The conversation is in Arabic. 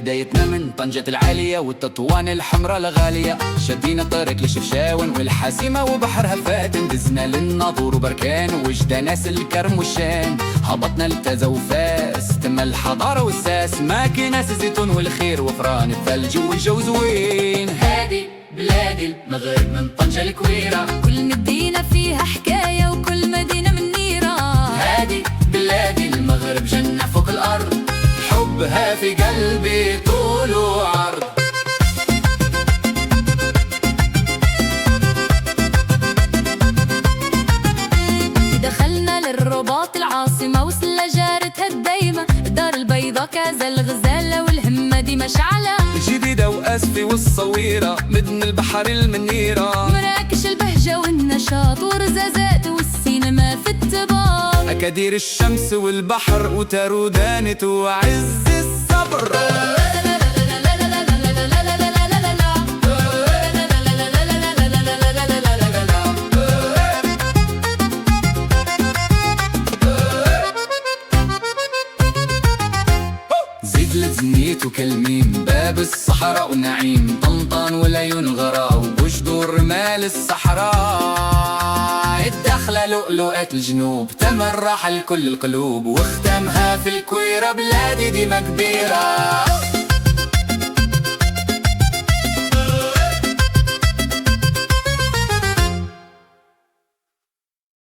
بدايتنا من طنجة العالية والتطوان الحمراء الغالية، شدينا طريق لشفشاون والحاسمة وبحرها فاتن، دزنا للناظور وبركان وجدة ناس الكرم والشان، هبطنا لتازا وفاس تم الحضارة والساس، ماكيناس الزيتون والخير وفران الثلج والجو زوين. هادي بلادي المغرب من طنجة الكويرة، كل مدينة فيها حكاية وكل مدينة من نيرة. هادي بلادي المغرب جنة فوق الأرض، حبها في قلبي طول وعرض. دخلنا للرباط العاصمة وسلا جارتها الدايمة، الدار البيضاء كازا الغزالة والهمة دي مشعلة، جديدة وأسفي والصويرة مدن البحر المنيرة، مراكش البهجة والنشاط ورزازات والسينما في التبار، أكادير الشمس والبحر وتارودانت وعز الصبر. زيد لزنيت وكلميم باب الصحراء ونعيم، طنطان والعيون غراء وبجدور مال الصحراء، الدخلة لؤلؤة الجنوب تمن راحة لكل القلوب، واختامها في الكويرة بلادي ديما كبيرة.